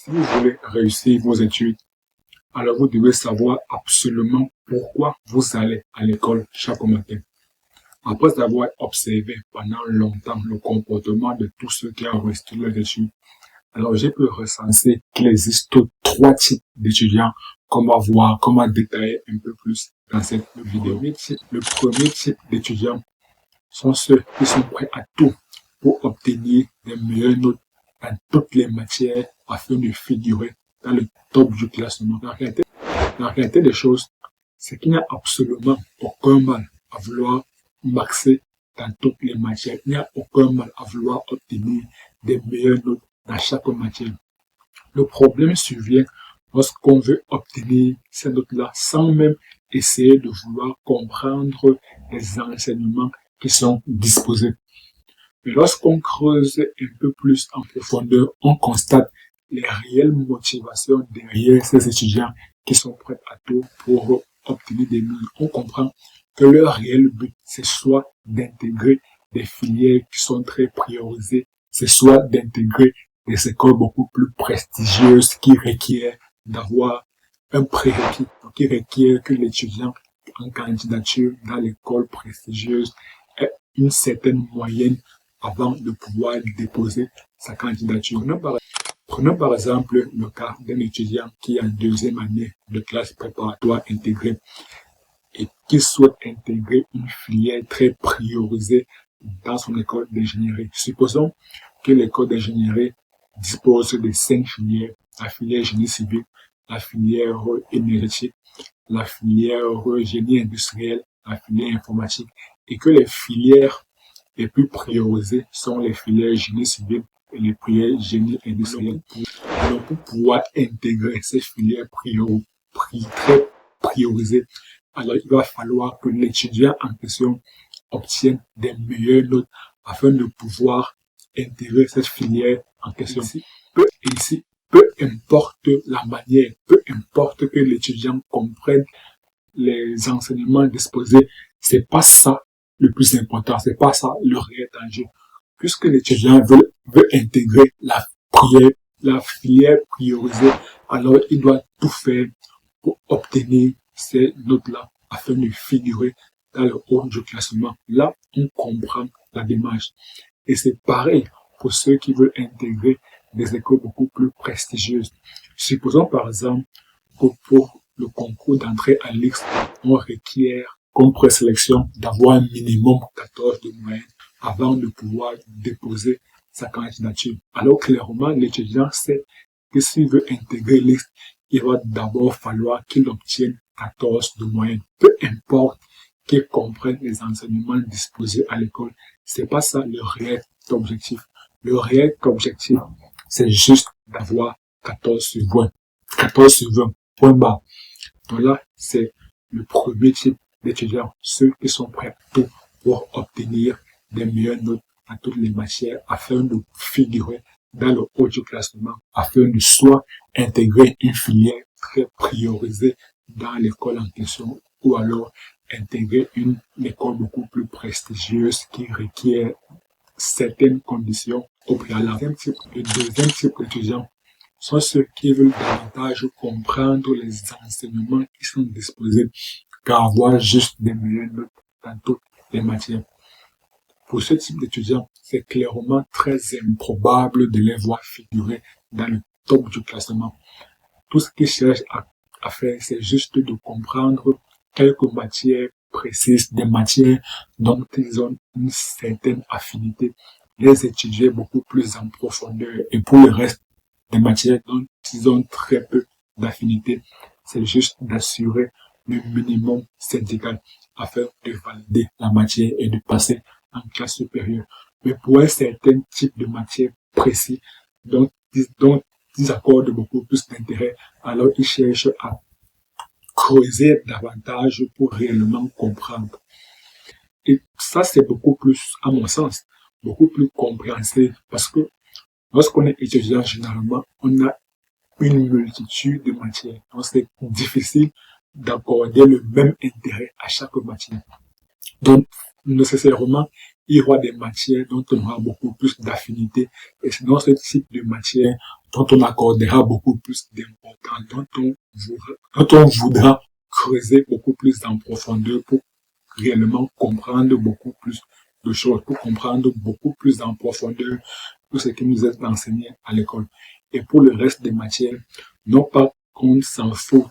Si vous voulez réussir vos études, alors vous devez savoir absolument pourquoi vous allez à l'école chaque matin. Après avoir observé pendant longtemps le comportement de tous ceux qui ont réussi leurs études, alors j'ai pu recenser qu'il existe trois types d'étudiants qu'on va voir, qu'on va détailler un peu plus dans cette vidéo. Le premier type d'étudiants sont ceux qui sont prêts à tout pour obtenir les meilleures notes dans toutes les matières afin de figurer dans le top du classement. La réalité des choses, c'est qu'il n'y a absolument aucun mal à vouloir maxer dans toutes les matières. Il n'y a aucun mal à vouloir obtenir des meilleures notes dans chaque matière. Le problème survient lorsqu'on veut obtenir ces notes-là sans même essayer de vouloir comprendre les enseignements qui sont disposés. Mais lorsqu'on creuse un peu plus en profondeur, on constate les réelles motivations derrière ces étudiants qui sont prêts à tout pour obtenir des notes. On comprend que leur réel but, c'est soit d'intégrer des filières qui sont très priorisées, c'est soit d'intégrer des écoles beaucoup plus prestigieuses qui requièrent d'avoir un prérequis, qui requièrent que l'étudiant en candidature dans l'école prestigieuse ait une certaine moyenne avant de pouvoir déposer sa candidature. Prenons par exemple le cas d'un étudiant qui est en deuxième année de classe préparatoire intégrée et qui souhaite intégrer une filière très priorisée dans son école d'ingénierie. Supposons que l'école d'ingénierie dispose de 5 filières, la filière génie civil, la filière énergétique, la filière génie industriel, la filière informatique, et que les filières les plus priorisées sont les filières génie civil et les filières génie industriel. Alors pour pouvoir intégrer ces filières très priorisées, alors il va falloir que l'étudiant en question obtienne des meilleures notes afin de pouvoir intégrer cette filière en question. Peu importe la manière, peu importe que l'étudiant comprenne les enseignements disposés, c'est pas ça le plus important, c'est pas ça le réel enjeu. Puisque l'étudiant veut intégrer la filière priorisée, alors il doit tout faire pour obtenir ces notes-là afin de figurer dans le haut du classement. Là, on comprend la démarche. Et c'est pareil pour ceux qui veulent intégrer des écoles beaucoup plus prestigieuses. Supposons par exemple que pour le concours d'entrée à l'IX, on requiert comme présélection d'avoir un minimum 14 de moyenne avant de pouvoir déposer sa candidature. Alors clairement, l'étudiant sait que s'il veut intégrer l'IX, il va d'abord falloir qu'il obtienne 14 de moyenne. Peu importe qu'il comprenne les enseignements disposés à l'école, c'est pas ça le réel objectif. Le réel objectif, c'est juste d'avoir 14 sur 20. 14 sur 20, point barre. Donc là, c'est le premier type d'étudiants, ceux qui sont prêts à tout pour obtenir des meilleures notes dans toutes les matières afin de figurer dans le haut du classement, afin de soit intégrer une filière très priorisée dans l'école en question, ou alors intégrer une école beaucoup plus prestigieuse qui requiert certaines conditions au préalable. Le deuxième type d'étudiants sont ceux qui veulent davantage comprendre les enseignements qui sont disposés qu'avoir juste des meilleures notes dans toutes les matières. Pour ce type d'étudiants, c'est clairement très improbable de les voir figurer dans le top du classement. Tout ce qu'ils cherchent à faire, c'est juste de comprendre quelques matières précises, des matières dont ils ont une certaine affinité, les étudier beaucoup plus en profondeur. Et pour le reste des matières dont ils ont très peu d'affinité, c'est juste d'assurer le minimum syndical afin de valider la matière et de passer en classe supérieure. Mais pour un certain type de matière précis dont ils accordent beaucoup plus d'intérêt, alors ils cherchent à creuser davantage pour réellement comprendre. Et ça, c'est beaucoup plus, à mon sens, beaucoup plus compréhensible parce que lorsqu'on est étudiant, généralement, on a une multitude de matières. Donc, c'est difficile d'accorder le même intérêt à chaque matière. Donc, nécessairement, il y aura des matières dont on aura beaucoup plus d'affinité et c'est dans ce type de matière dont on accordera beaucoup plus d'importance, dont on voudra creuser beaucoup plus en profondeur pour réellement comprendre beaucoup plus de choses, pour comprendre beaucoup plus en profondeur tout ce qui nous est enseigné à l'école. Et pour le reste des matières, non pas qu'on s'en fout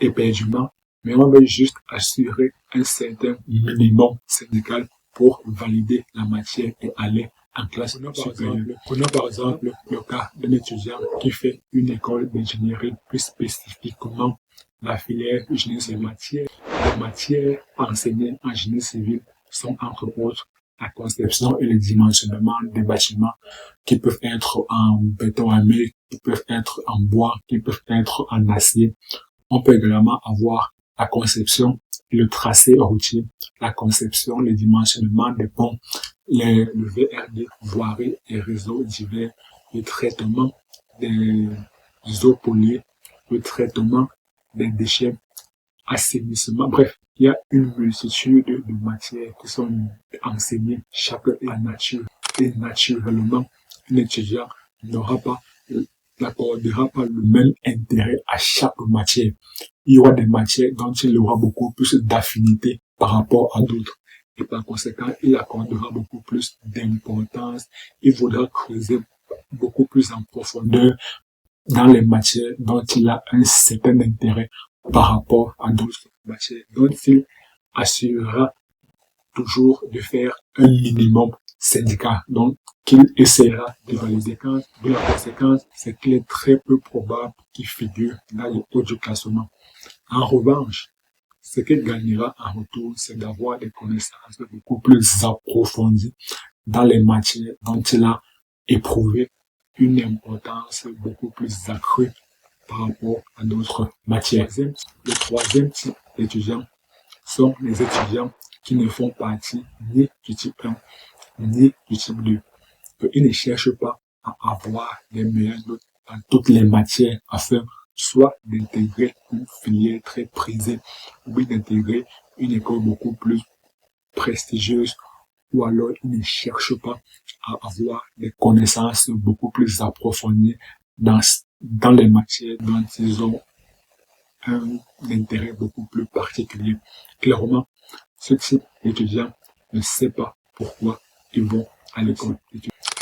éperdument, mais on veut juste assurer un certain minimum syndical pour valider la matière et aller en classe supérieure. Prenons par exemple le cas d'un étudiant qui fait une école d'ingénierie, plus spécifiquement la filière génie civil. Les matières enseignées en génie civil sont entre autres la conception et le dimensionnement des bâtiments qui peuvent être en béton armé, qui peuvent être en bois, qui peuvent être en acier. On peut également avoir la conception et le tracé routier, la conception, le dimensionnement des ponts, le VRD, voirie et réseaux divers, le traitement des eaux polluées, le traitement des déchets, assainissement. Bref, il y a une multitude de matières qui sont enseignées chaque nature. Et naturellement, un étudiant n'accordera pas le même intérêt à chaque matière. Il y aura des matières dont il aura beaucoup plus d'affinité par rapport à d'autres. Et par conséquent, il accordera beaucoup plus d'importance. Il voudra creuser beaucoup plus en profondeur dans les matières dont il a un certain intérêt par rapport à d'autres matières, dont il assurera toujours de faire un minimum syndical, donc qu'il essaiera de valider. De la conséquence, c'est qu'il est très peu probable qu'il figure dans le haut du classement. En revanche, ce qu'il gagnera en retour, c'est d'avoir des connaissances beaucoup plus approfondies dans les matières dont il a éprouvé une importance beaucoup plus accrue par rapport à d'autres matières. Le troisième type d'étudiants sont les étudiants qui ne font partie ni du type 1 ni du type 2. Ils ne cherchent pas à avoir les meilleures notes dans toutes les matières afin soit d'intégrer une filière très prisée ou bien d'intégrer une école beaucoup plus prestigieuse ou alors ils ne cherchent pas à avoir des connaissances beaucoup plus approfondies dans les matières dont ils ont un intérêt beaucoup plus particulier. Clairement, ce type d'étudiant ne sait pas pourquoi ils vont à l'école.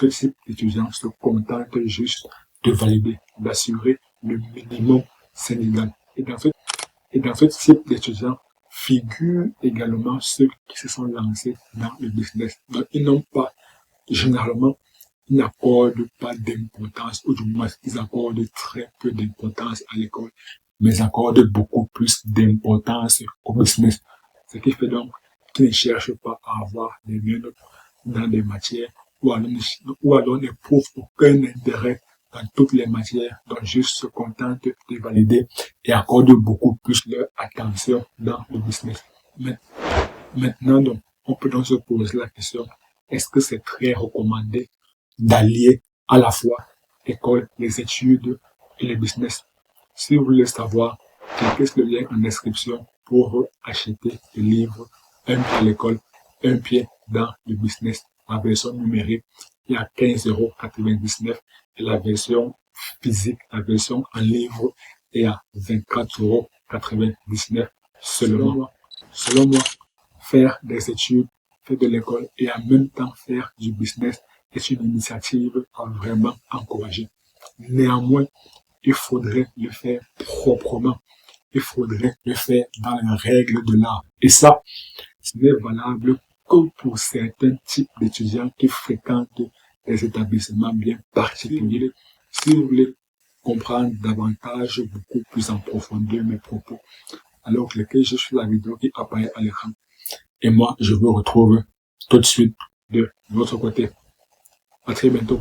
Ce type d'étudiant se contente juste de valider, d'assurer le minimum syndical. Et dans ce type d'étudiants figurent également ceux qui se sont lancés dans le business. Donc, ils n'ont pas, généralement, ils n'accordent pas d'importance, ou du moins, ils accordent très peu d'importance à l'école, mais accordent beaucoup plus d'importance au business. Ce qui fait donc qu'ils ne cherchent pas à avoir des meilleures notes dans des matières, ou alors n'éprouvent aucun intérêt dans toutes les matières, donc juste se contentent de valider et accordent beaucoup plus leur attention dans le business. Maintenant, donc, on peut donc se poser la question, est-ce que c'est très recommandé d'allier à la fois école, les études et le business? Si vous voulez savoir, cliquez sur le lien en description pour acheter le livre Un pied à l'école, un pied dans le business. La version numérique est à 15,99 € et la version physique, la version en livre est à 24,99 € seulement. Selon moi, faire des études, faire de l'école et en même temps faire du business est une initiative à vraiment encourager. Néanmoins, il faudrait le faire proprement. Il faudrait le faire dans les règles de l'art. Et ça, ce n'est valable que pour certains types d'étudiants qui fréquentent des établissements bien particuliers. Si vous voulez comprendre davantage, beaucoup plus en profondeur mes propos, alors cliquez juste sur la vidéo qui apparaît à l'écran. Et moi, je vous retrouve tout de suite de l'autre côté. À très bientôt.